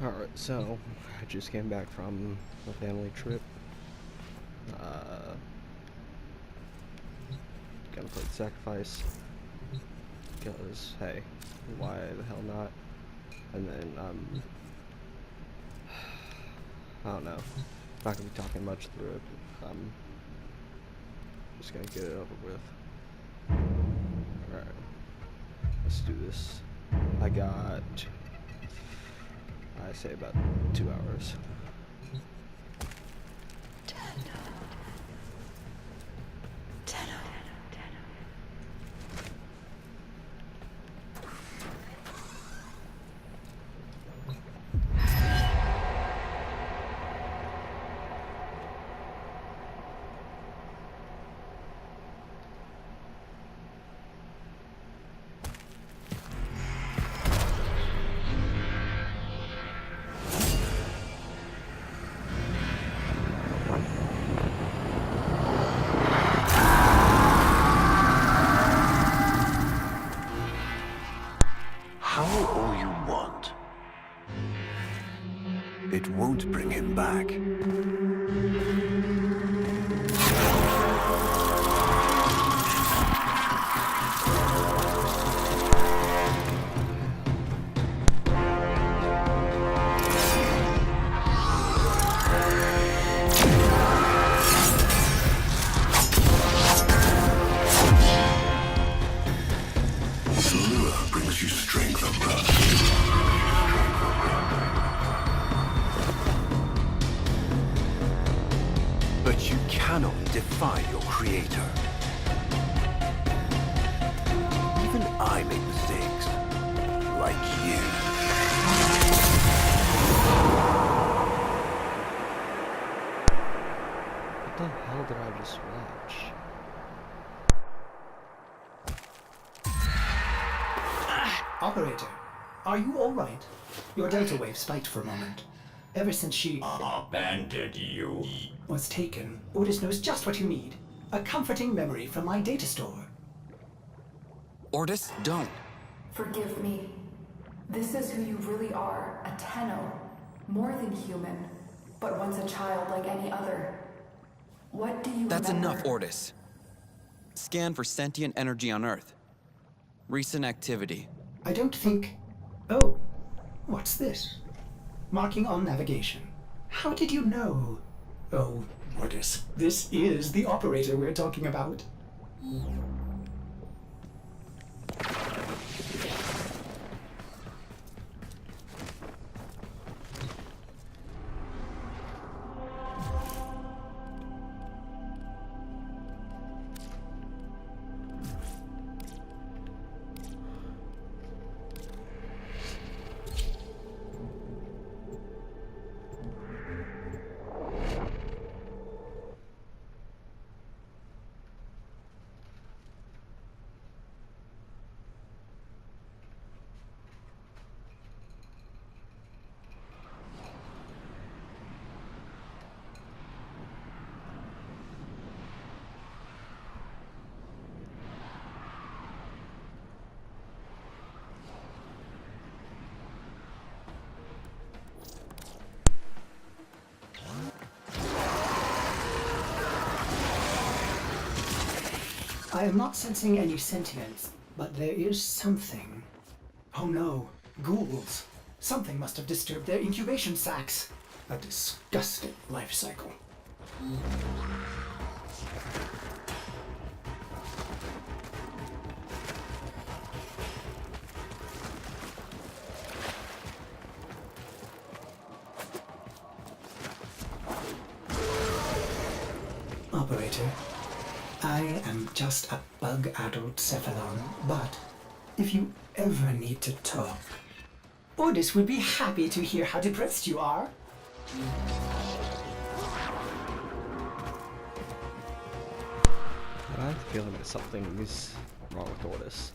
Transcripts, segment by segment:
Alright, so I just came back from a family trip. Gonna play the sacrifice. Because, hey, why the hell not? And then, I don't know. Not gonna be talking much through it. Just gonna get it over with. Alright. Let's do this. I got, I say about 2 hours. All you want. It won't bring him back. But you cannot defy your creator. Even I make mistakes. Like you. What the hell did I just watch? Operator, are you alright? Your delta wave spiked for a moment. Ever since she abandoned you. was taken, Otis knows just what you need. A comforting memory from my data store. Ortis, don't. Forgive me. This is who you really are, a Tenno. More than human, but once a child like any other. What do you That's remember? enough, Ortis. Scan for sentient energy on Earth. Recent activity. I don't think... Oh, what's this? Marking on navigation. How did you know? Oh, Otis, this is the operator we're talking about. I am not sensing any sentience, but there is something. Oh no, ghouls. Something must have disturbed their incubation sacs. A disgusting life cycle. Operator, I am just a bug-addled cephalon, but if you ever need to talk, Otis would be happy to hear how depressed you are. I have a feeling that something is wrong with Otis.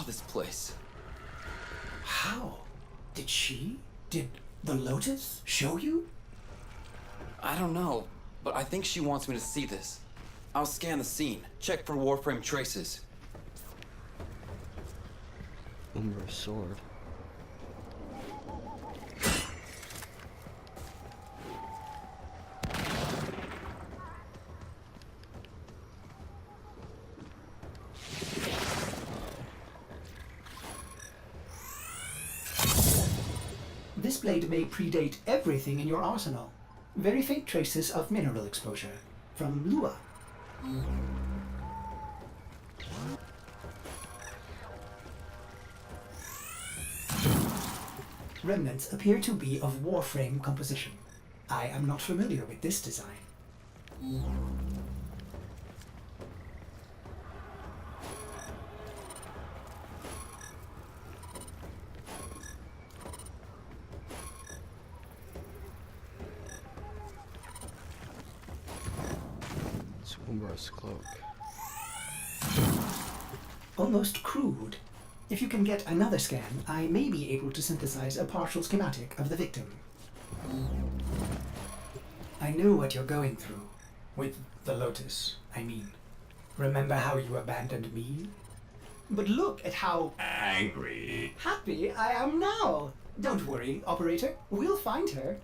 this place. How? Did the Lotus show you? I don't know, but I think she wants me to see this. I'll scan the scene, check for Warframe traces. Umbra's sword. This blade may predate everything in your arsenal. Very faint traces of mineral exposure. From Lua. Remnants appear to be of Warframe composition. I am not familiar with this design. It's Umbra's cloak. Almost crude. If you can get another scan, I may be able to synthesize a partial schematic of the victim. I know what you're going through. With the Lotus, I mean. Remember how you abandoned me? But look at how Angry. happy I am now! Don't worry, operator. We'll find her.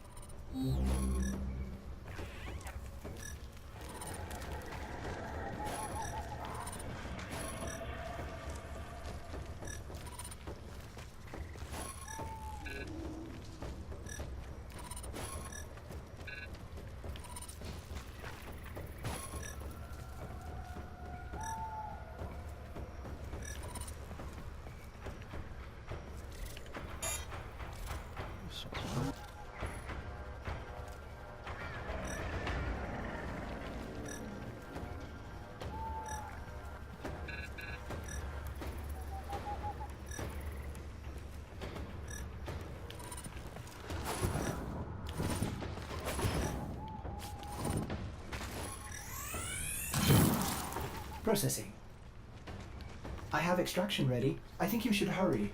Processing. I have extraction ready. I think you should hurry.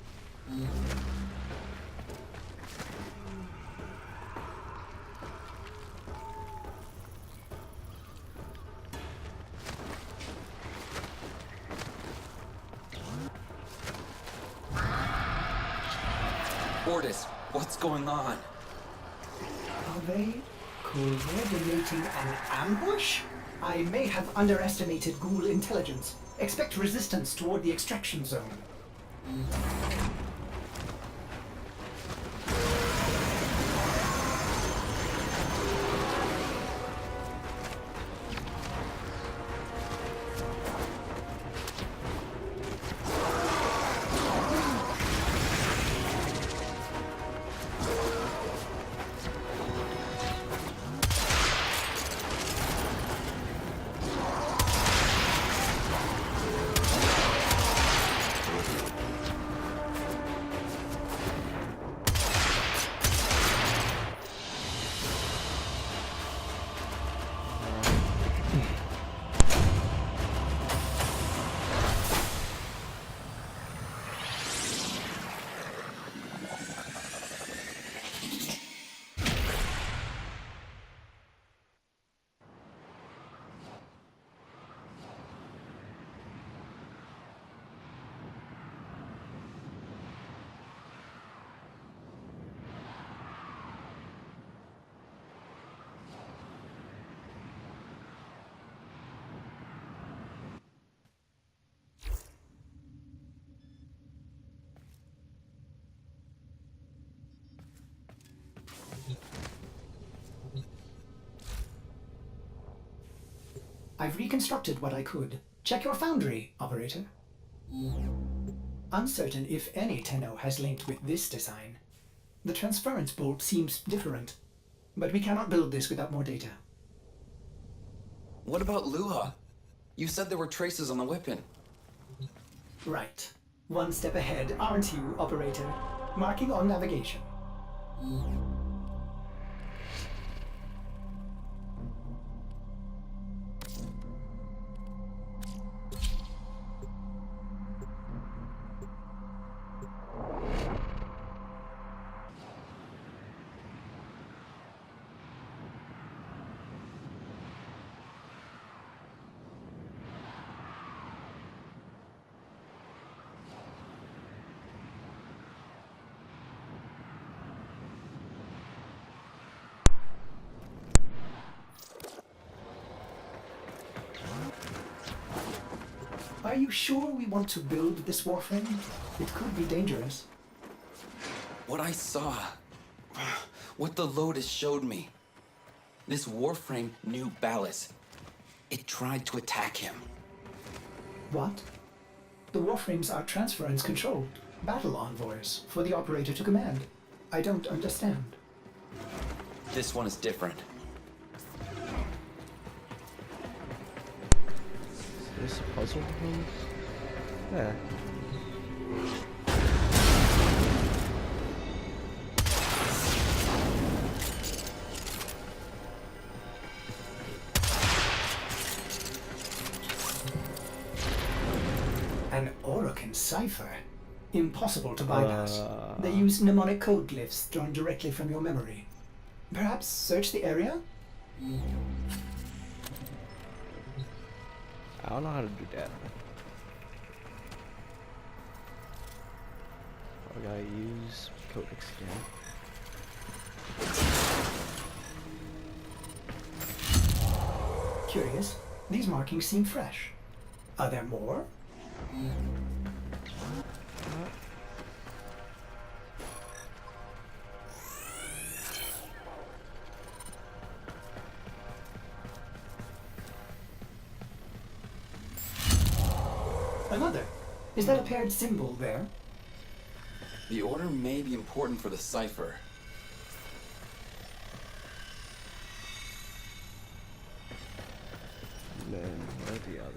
Ordis, what's going on? Are they coordinating an ambush? I may have underestimated ghoul intelligence. Expect resistance toward the extraction zone. I've reconstructed what I could. Check your foundry, operator. Uncertain if any Tenno has linked with this design. The transference bolt seems different, but we cannot build this without more data. What about Lua? You said there were traces on the weapon. Right. One step ahead, aren't you, operator? Marking on navigation. you sure we want to build this Warframe? It could be dangerous. What I saw, what the Lotus showed me. This Warframe knew Ballas. It tried to attack him. What? The Warframes are transference controlled battle envoys for the operator to command. I don't understand. This one is different. Is this a puzzle room? Yeah. An Orokin cipher? Impossible to bypass. They use mnemonic code glyphs drawn directly from your memory. Perhaps search the area? I don't know how to do that. I gotta use codex again. Curious. These markings seem fresh. Are there more? Another. Is that a paired symbol there? The order may be important for the cipher. And then where are the others?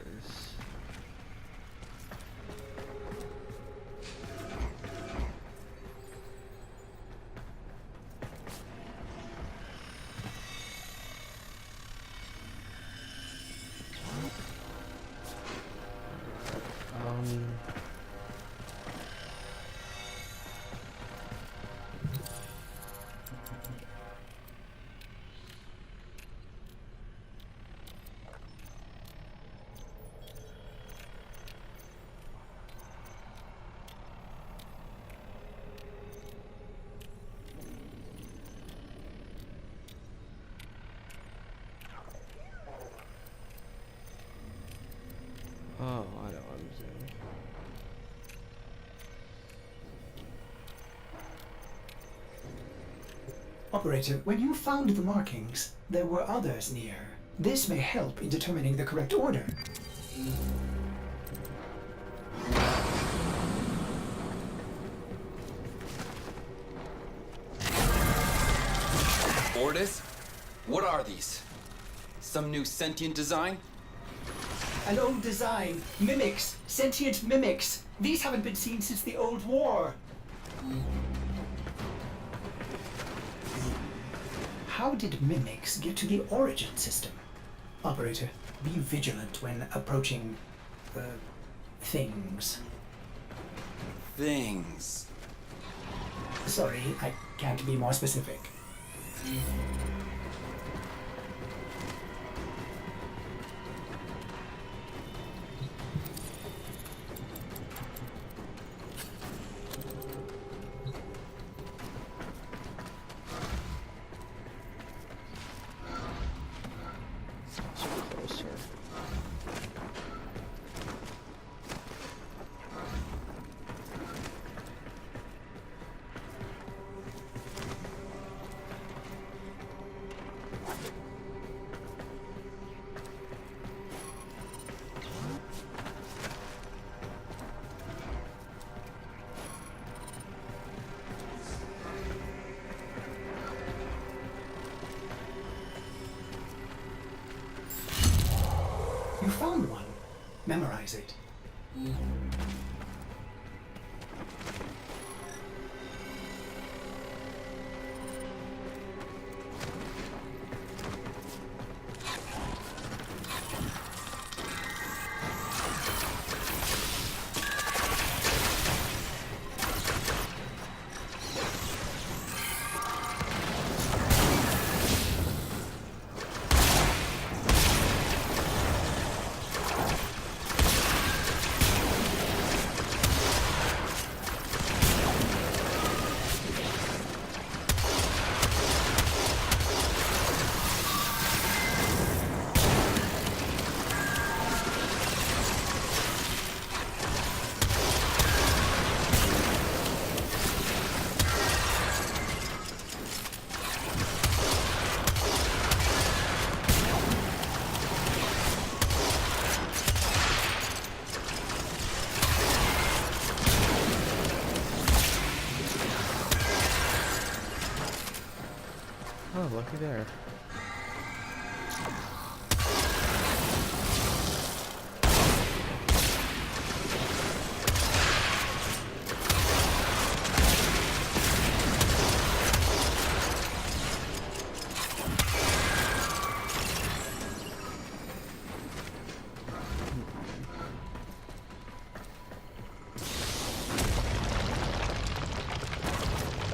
Oh, I know what I'm doing. Operator, when you found the markings, there were others near. This may help in determining the correct order. Ordis? What are these? Some new sentient design? An old design. Mimics. Sentient mimics. These haven't been seen since the old war. How did mimics get to the origin system? Operator, be vigilant when approaching, things. Things. Sorry, I can't be more specific. Closer. You found one. Memorize it. Oh, looky there.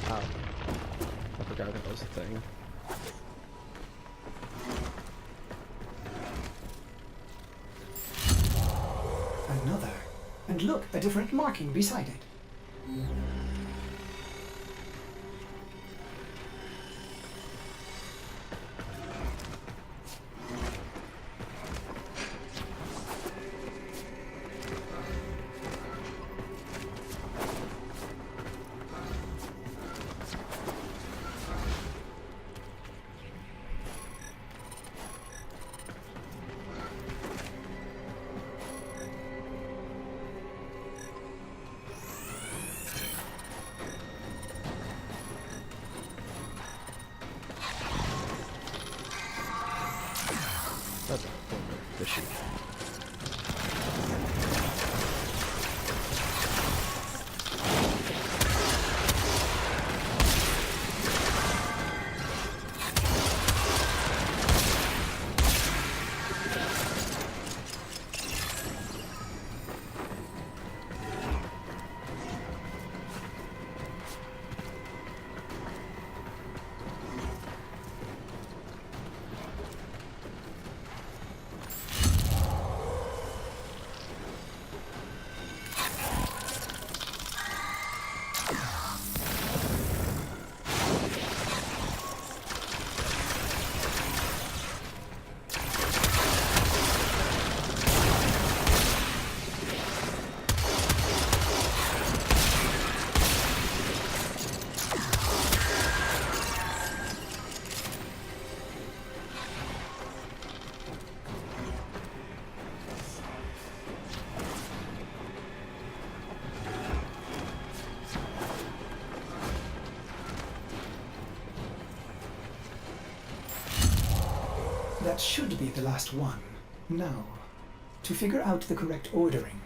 Oh. I forgot that was a thing. Another. And look, a different marking beside it. That's a form of fishy. That should be the last one. Now, to figure out the correct ordering.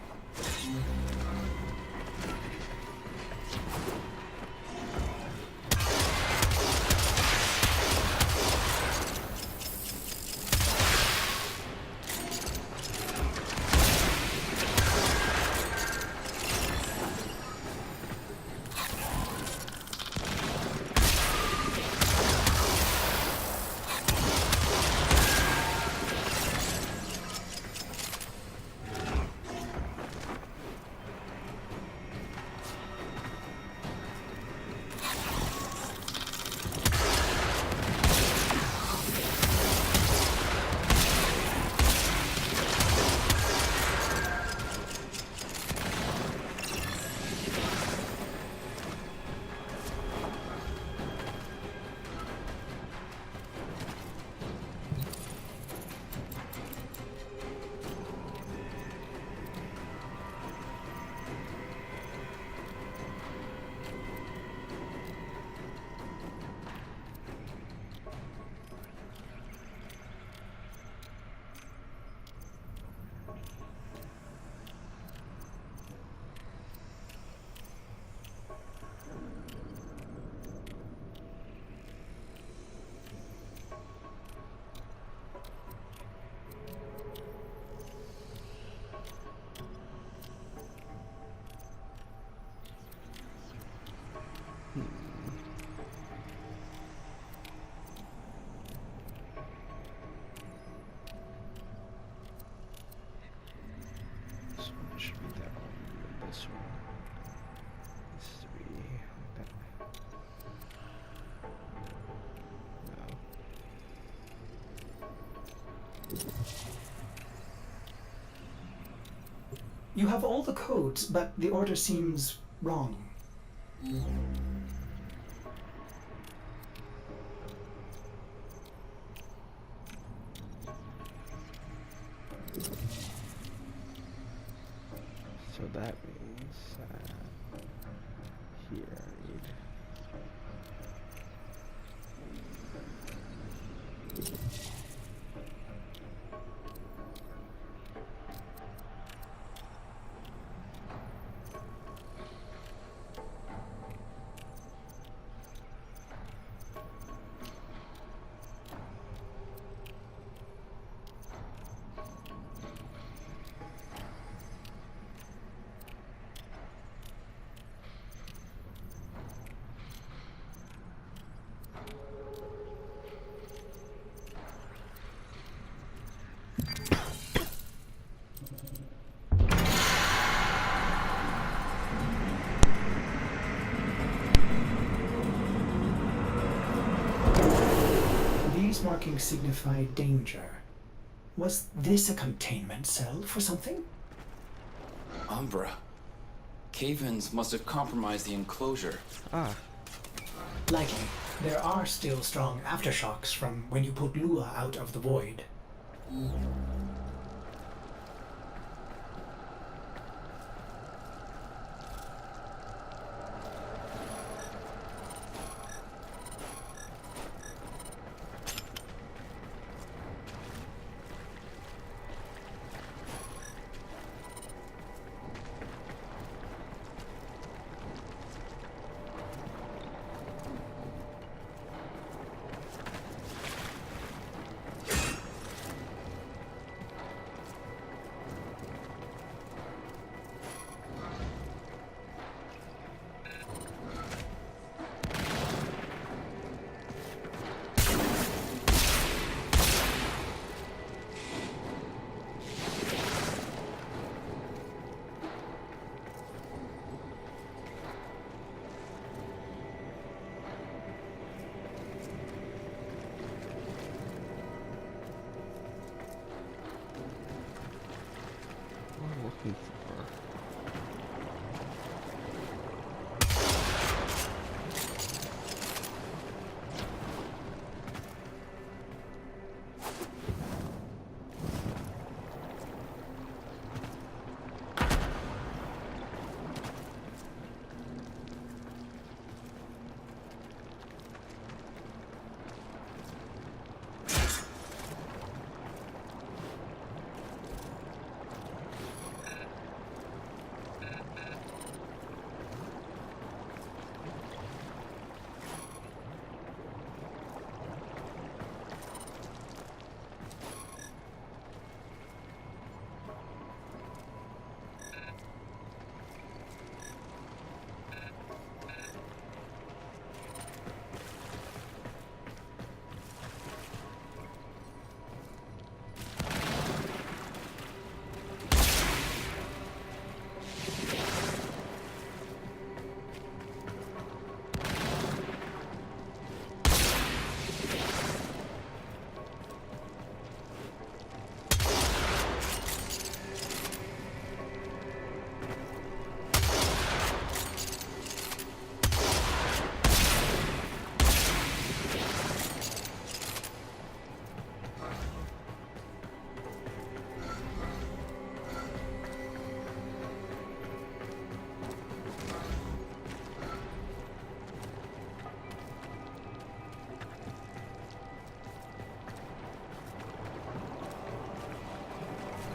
This one should be that one. This one. This should be that way. You have all the codes, but the order seems wrong. So that means here I need This marking signified danger. Was this a containment cell for something? Umbra. Cave-ins must have compromised the enclosure. Ah, Likely. There are still strong aftershocks from when you put Lua out of the void. what am I looking for?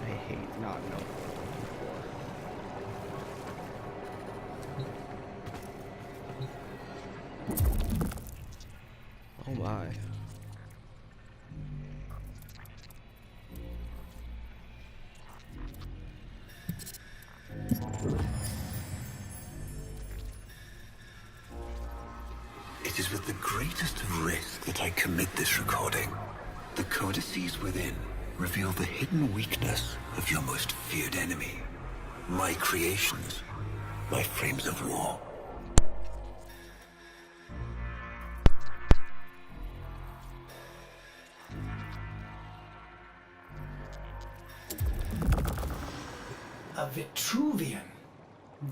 I hate not knowing what I'm looking for. Oh my. It is with the greatest of risk that I commit this recording. The codices within reveal the hidden weakness of your most feared enemy. My creations, my frames of war. A Vitruvian.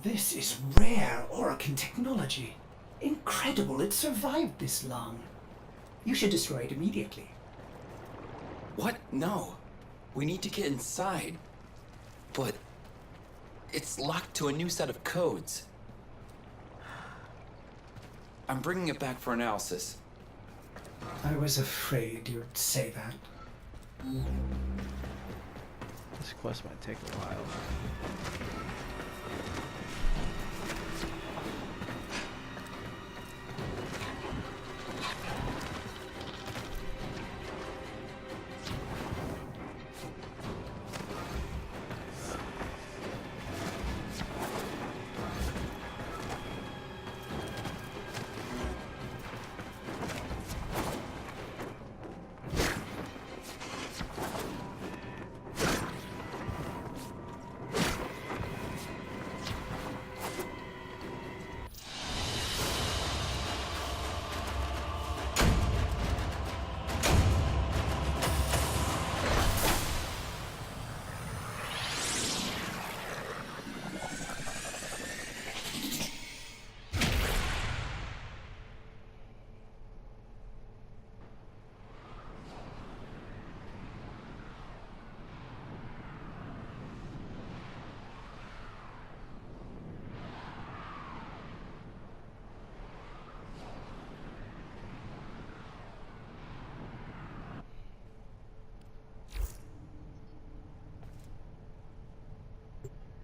This is rare Orokin technology. Incredible it survived this long. You should destroy it immediately. What? No. We need to get inside. But it's locked to a new set of codes. I'm bringing it back for analysis. I was afraid you'd say that. This quest might take a while.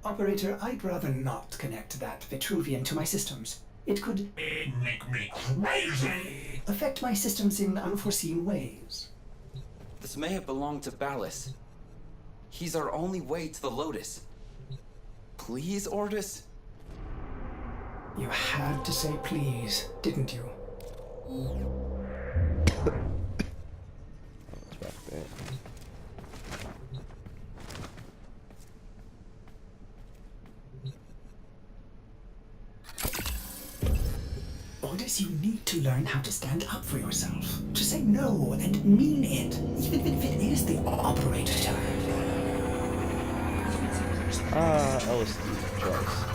Operator, I'd rather not connect that Vitruvian to my systems. It could Make me crazy! affect my systems in unforeseen ways. This may have belonged to Ballas. He's our only way to the Lotus. Please, Ordis? You had to say please, didn't you? That's back there. Ordis, you need to learn how to stand up for yourself. To say no and mean it, even if it is the operator turn. Ellis choice.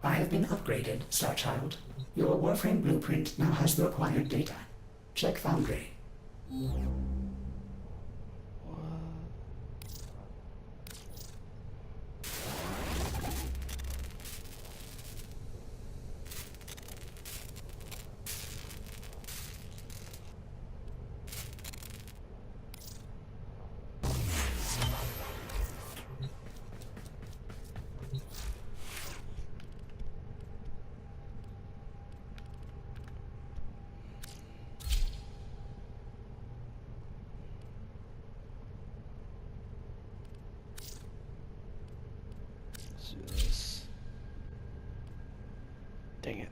I have been upgraded, Starchild. Your Warframe blueprint now has the required data. Check Foundry. Dang it.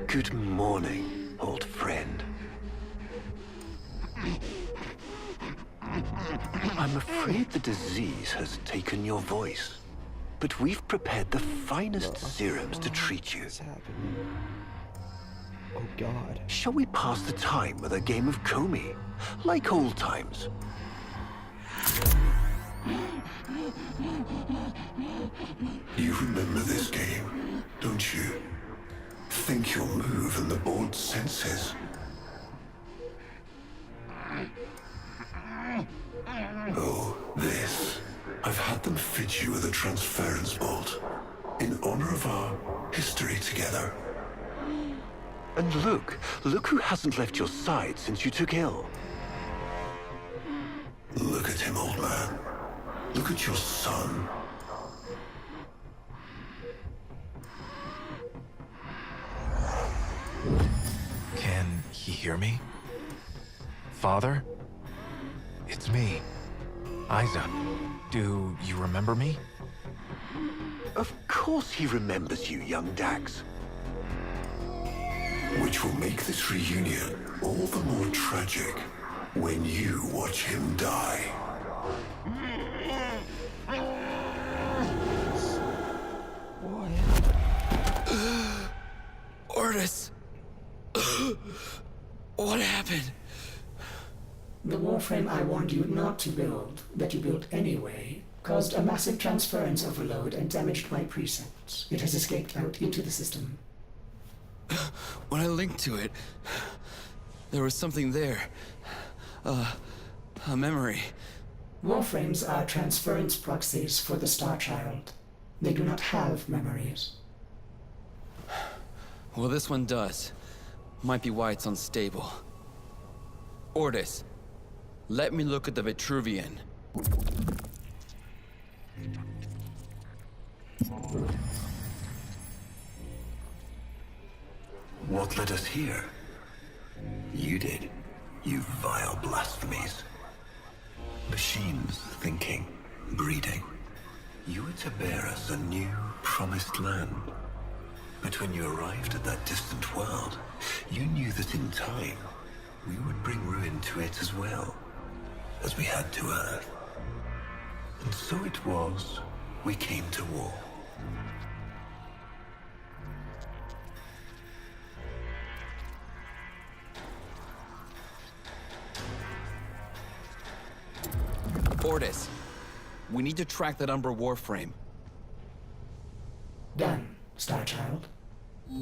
Good morning, old friend. I'm afraid the disease has taken your voice, but we've prepared the finest serums to treat you. What's happening? Oh God. Shall we pass the time with a game of Comey, like old times? You remember this game, don't you? Think your move and the board senses. Oh, this. I've had them fit you with a transference bolt in honor of our history together. And look who hasn't left your side since you took ill. Look at him, old man. Look at your son. Can he hear me? Father? It's me, Isa. Do you remember me? Of course he remembers you, young Dax. Which will make this reunion all the more tragic when you watch him die. Ordis! What happened? The Warframe I warned you not to build, that you built anyway, caused a massive transference overload and damaged my precepts. It has escaped out into the system. When I linked to it, there was something there. A memory. Warframes are transference proxies for the Star Child. They do not have memories. Well, this one does. Might be why it's unstable. Ordis, let me look at the Vitruvian. What led us here? You did, you vile blasphemies. Machines thinking, breeding. You were to bear us a new, promised land. But when you arrived at that distant world, you knew that in time, we would bring ruin to it as well, as we had to Earth. And so it was, we came to war. Ordis, we need to track that Umbra Warframe. Done, Star Child. I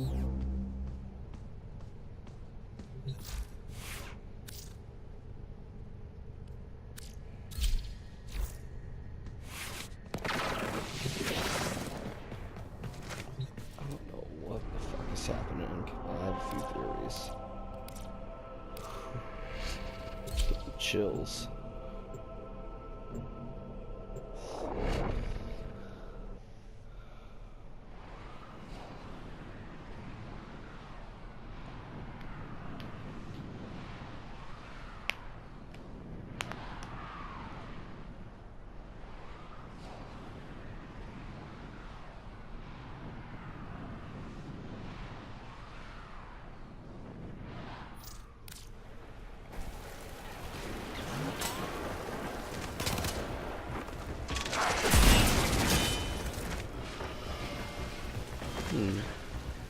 don't know what the fuck is happening. I have a few theories. Get the chills.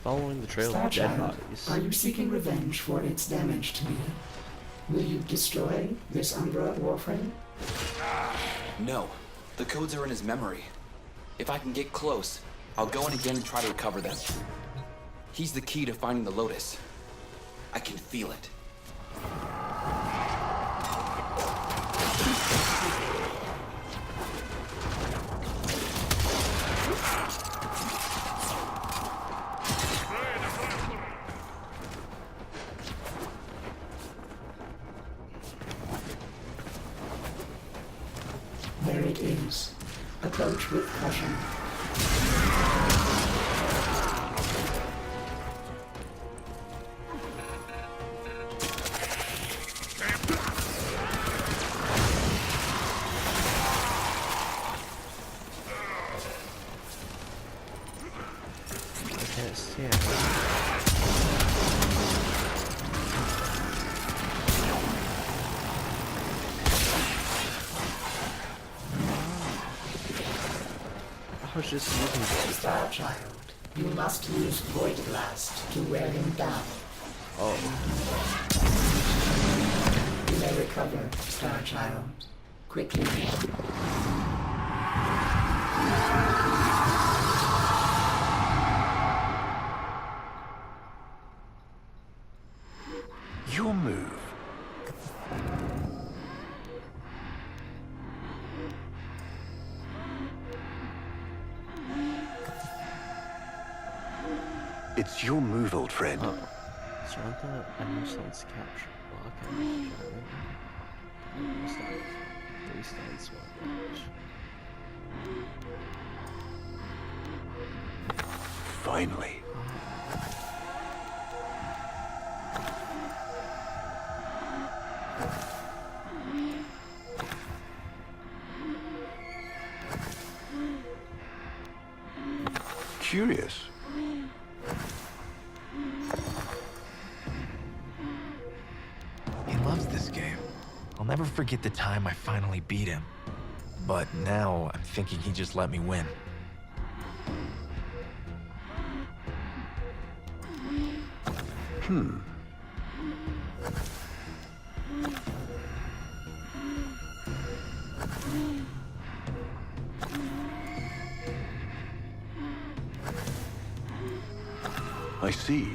Following the trail Star of dead Child, bodies. are you seeking revenge for its damage to me? Will you destroy this Umbra Warframe? No, the codes are in his memory. If I can get close, I'll go in again and try to recover them. He's the key to finding the Lotus. I can feel it. There it is. Approach with caution. I can't see it. I was just using it. Star Child, you must use Void Blast to wear him down. Oh, You may recover, Star Child. Quickly. Your move. It's your move, old friend. surround the Emerson's capture block and start 3 stun sword damage. Finally. Curious. He loves this game. I'll never forget the time I finally beat him. But now I'm thinking he just let me win. I see.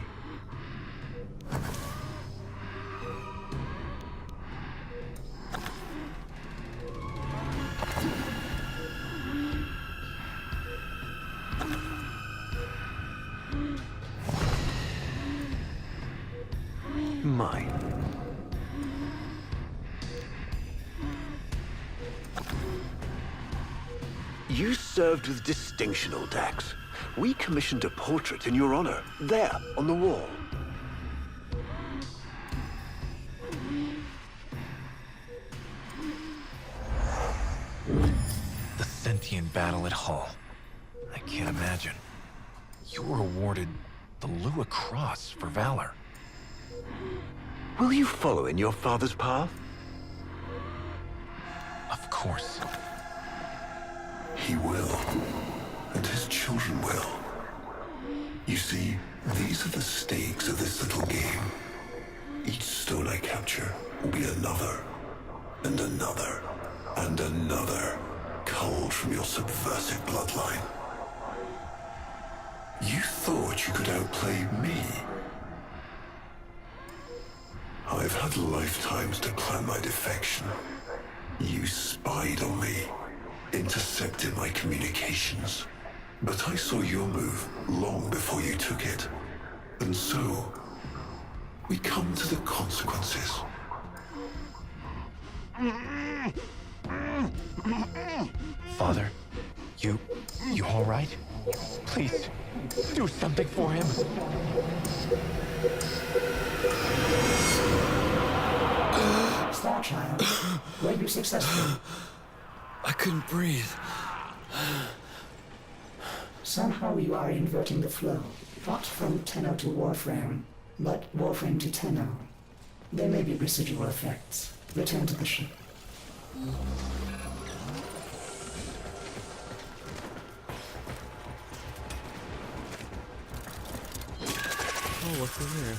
Mine. You served with distinction, old Dax. We commissioned a portrait in your honor, there, on the wall. The sentient battle at Hull. I can't imagine. You were awarded the Lua Cross for valor. Will you follow in your father's path? Of course. He will, and his children will. You see, these are the stakes of this little game. Each stone I capture will be another, and another, and another, culled from your subversive bloodline. You thought you could outplay me? I've had lifetimes to plan my defection. You spied on me, intercepted my communications. But I saw your move long before you took it. And so, we come to the consequences. Father, you all right? Please, do something for him. Star Child, were you successful? I couldn't breathe. Somehow you are inverting the flow. Not from Tenno to Warframe, but Warframe to Tenno. There may be residual effects. Return to the ship. Oh, what's in here?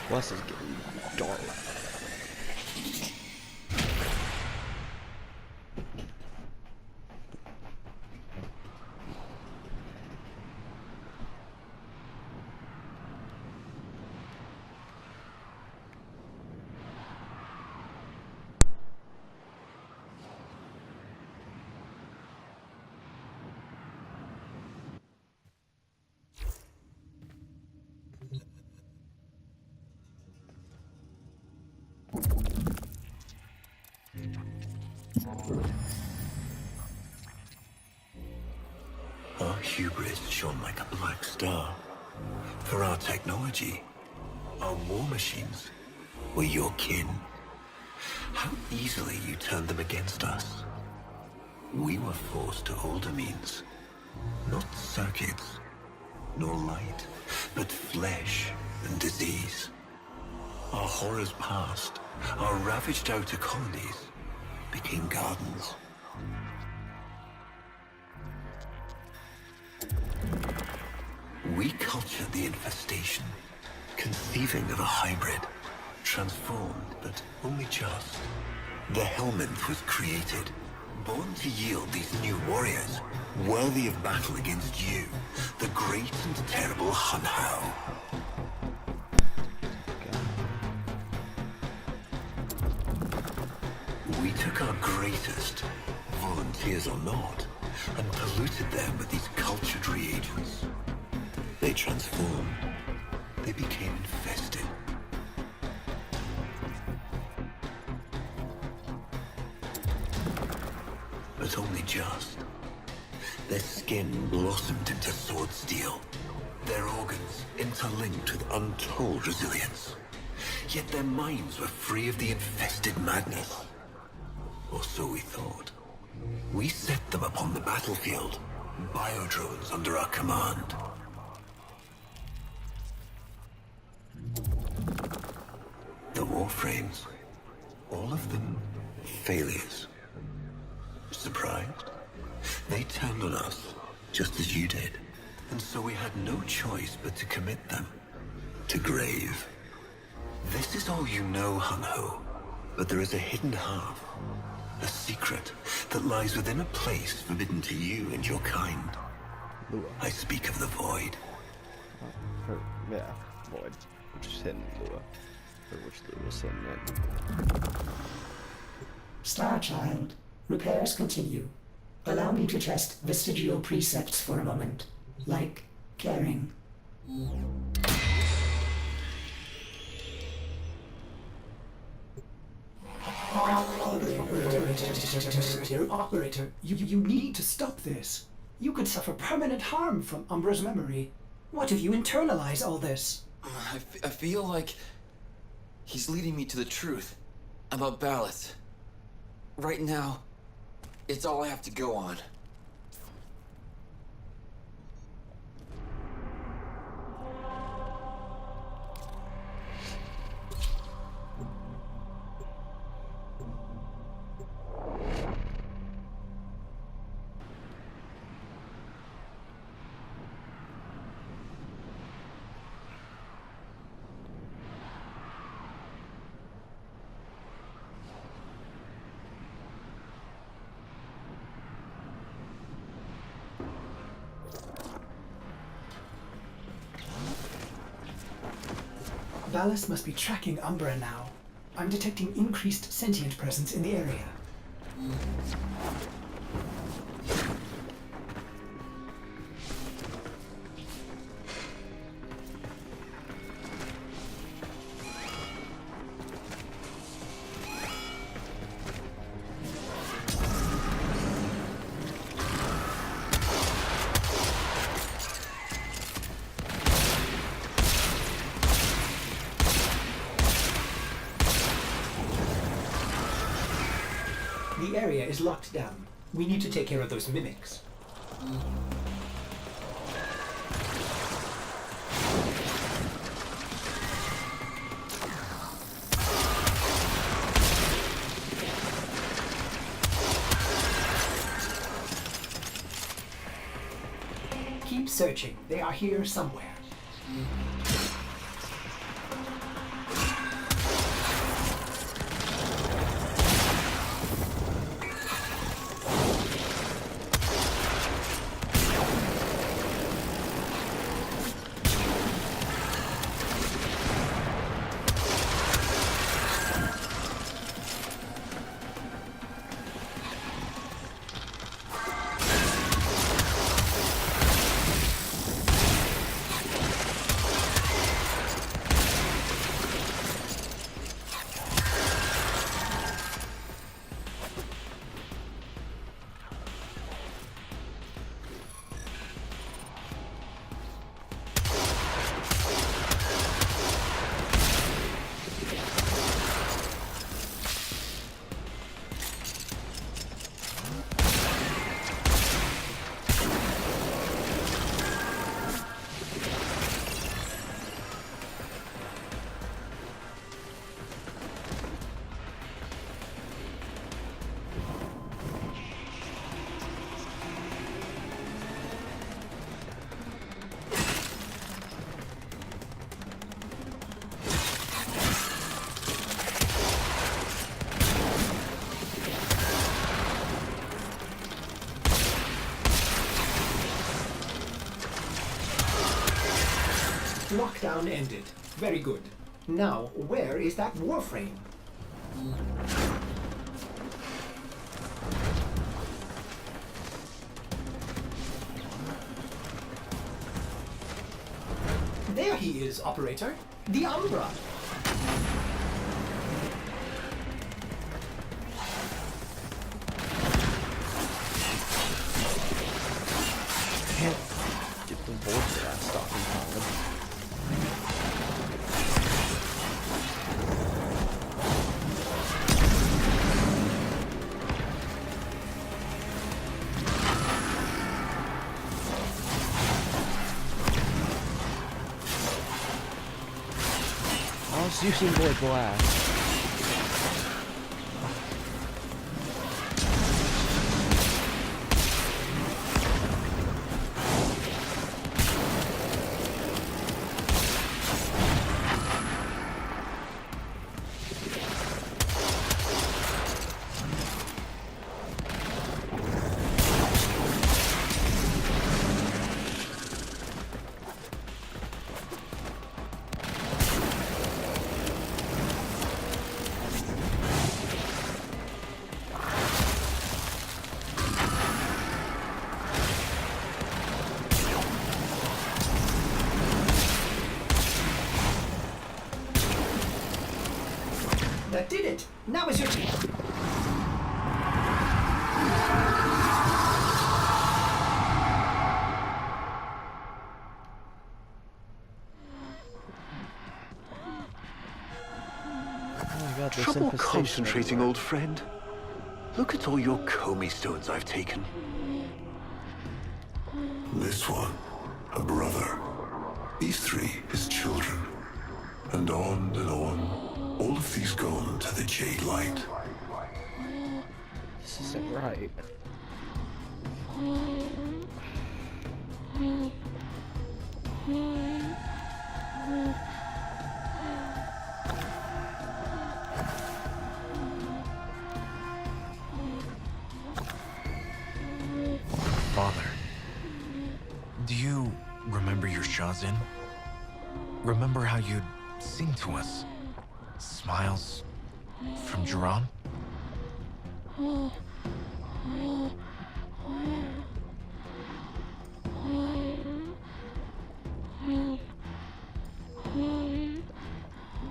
Plus is getting dark. Our hubris shone like a black star. For our technology, our war machines were your kin. How easily you turned them against us. We were forced to older means. Not circuits, nor light, but flesh and disease. Our horrors passed. Our ravaged outer colonies became gardens. cultured the infestation, conceiving of a hybrid, transformed, but only just. The Helminth was created, born to yield these new warriors, worthy of battle against you, the great and terrible Hun Hao. We took our greatest, volunteers or not, and polluted them with these cultured reagents. They transformed. They became infested. But only just. Their skin blossomed into sword steel. Their organs interlinked with untold resilience. Yet their minds were free of the infested madness. Or so we thought. We set them upon the battlefield, biodrones under our command. The Warframes, all of them failures. Surprised? They turned on us, just as you did. And so we had no choice but to commit them to grave. This is all you know, Hun Ho, but there is a hidden half. A secret that lies within a place forbidden to you and your kind. I speak of the Void. Yeah, Void. Which is hidden, Lua. Or which Lua is hidden in. Starchild, repairs continue. Allow me to test vestigial precepts for a moment. Like caring. Operator, you need to stop this. You could suffer permanent harm from Umbra's memory. What if you internalize all this? I feel like he's leading me to the truth about Ballast. Right now, it's all I have to go on. Ballast must be tracking Umbra now. I'm detecting increased sentient presence in the area. The area is locked down. We need to take care of those mimics. Keep searching. They are here somewhere. Lockdown ended. Very good. Now, where is that Warframe? There he is, operator. The Umbra. Can't get the voice blast off in time. I was using Void Blast. That did it. Now is your turn. Oh my god, this Trouble infestation concentrating, everywhere. old friend? Look at all your Comey stones I've taken. This one, a brother. These three, his children. And on and on. All of these gone to the Jade Light. This isn't right. Father, do you remember your Shazin? Remember how you'd sing to us? Smiles from Jiran?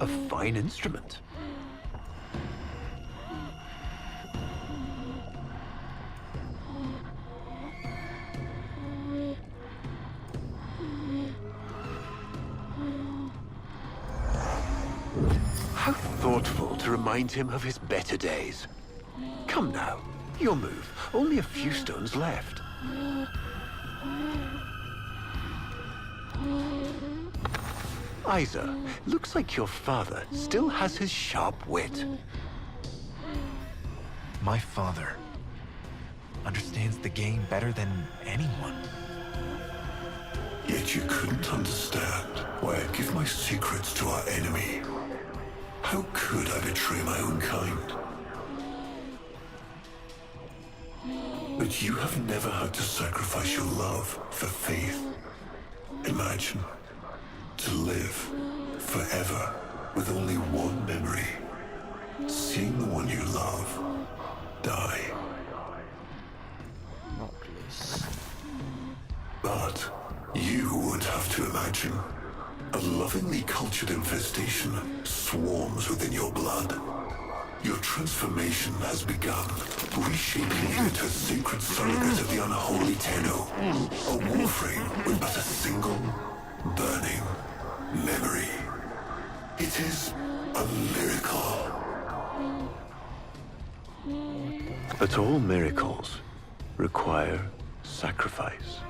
A fine instrument. How thoughtful to remind him of his better days. Come now, your move. Only a few stones left. Isa, looks like your father still has his sharp wit. My father understands the game better than anyone. Yet you couldn't understand why I'd give my secrets to our enemy. How could I betray my own kind? But you have never had to sacrifice your love for faith. Imagine to live forever with only one memory. Seeing the one you love die. Not please. But you would have to imagine a lovingly cultured infestation swarms within your blood. Your transformation has begun, reshaping you into a sacred surrogate of the unholy Tenno. A Warframe with but a single, burning memory. It is a miracle. But all miracles require sacrifice.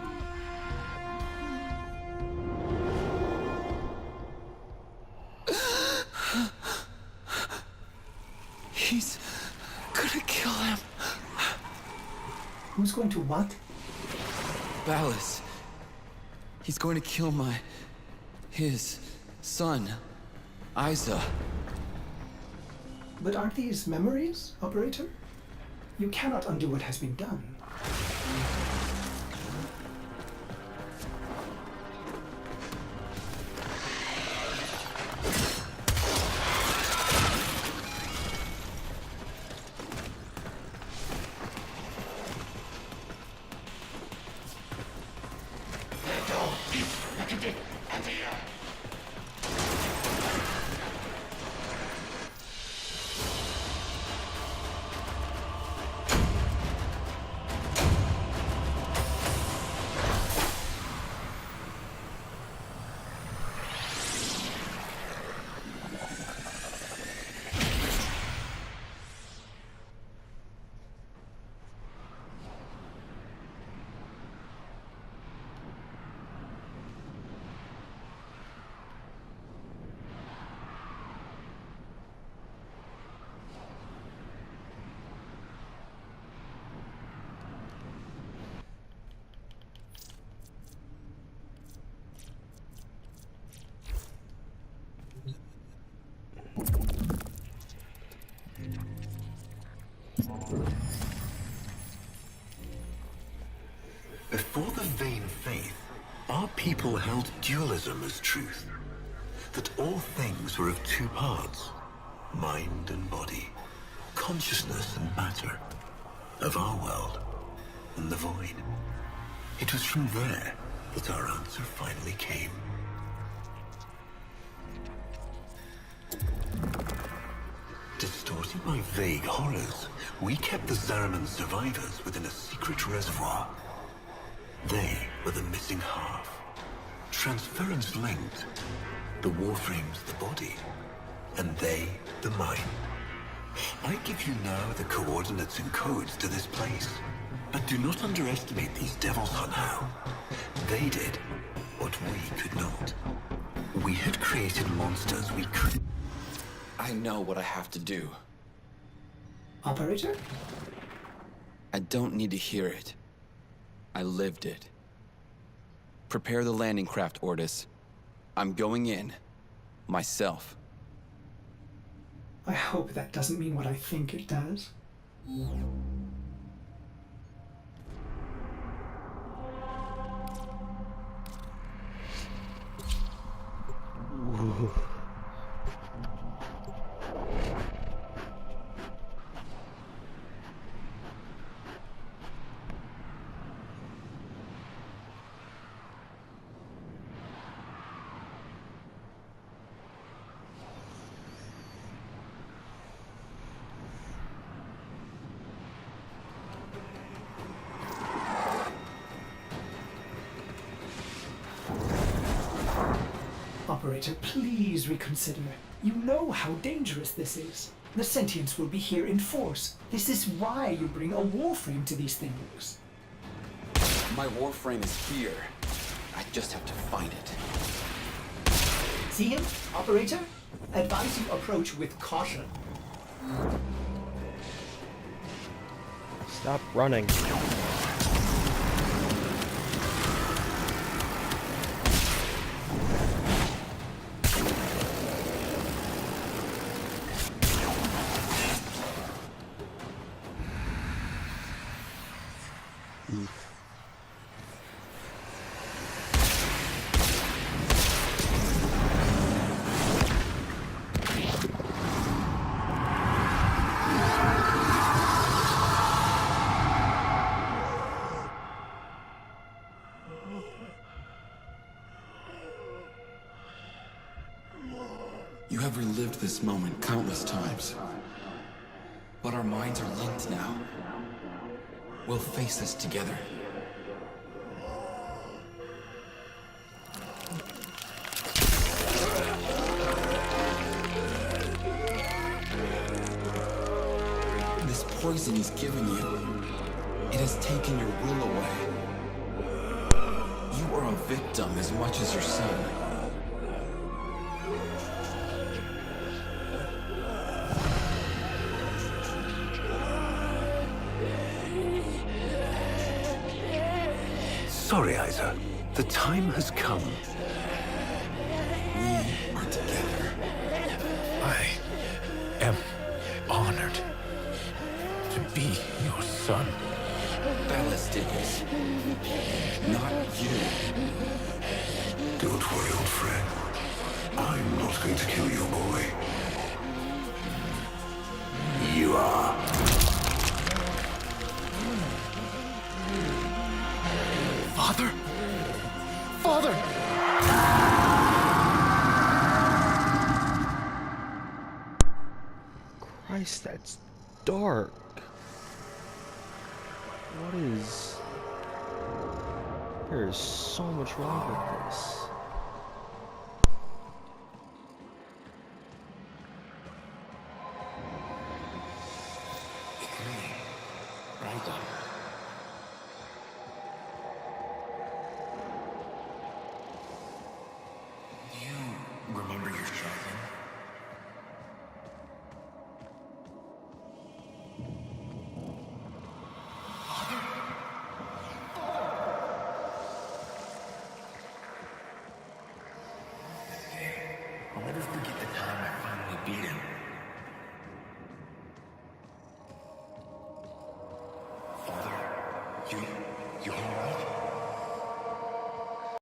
He's gonna kill him. Who's going to what? Ballas. He's going to kill his son, Isa. But aren't these memories, operator? You cannot undo what has been done. faith, our people held dualism as truth. That all things were of two parts, mind and body, consciousness and matter, of our world and the void. It was from there that our answer finally came. Distorted by vague horrors, we kept the Zariman survivors within a secret reservoir. They were the missing half. Transference linked. The Warframe's the body, and they the mind. I give you now the coordinates and codes to this place. But do not underestimate these devils somehow. They did what we could not. We had created monsters we couldn't. I know what I have to do. Operator? I don't need to hear it. I lived it. Prepare the landing craft, Ordis. I'm going in. Myself. I hope that doesn't mean what I think it does. Operator, please reconsider. You know how dangerous this is. The sentients will be here in force. This is why you bring a Warframe to these things. My Warframe is here. I just have to find it. See him, Operator? Advise you approach with caution. Stop running. You have relived this moment countless times. But our minds are linked now. We'll face this together. This poison he's given you, it has taken your will away. You are a victim as much as your son. Sorry, Isa. The time has come. We are together. I am honored to be your son. Ballisticus. Not you. Don't worry, old friend. I'm not going to kill your boy. You are. Father? Father! Christ, that's dark. What is... There is so much wrong with this.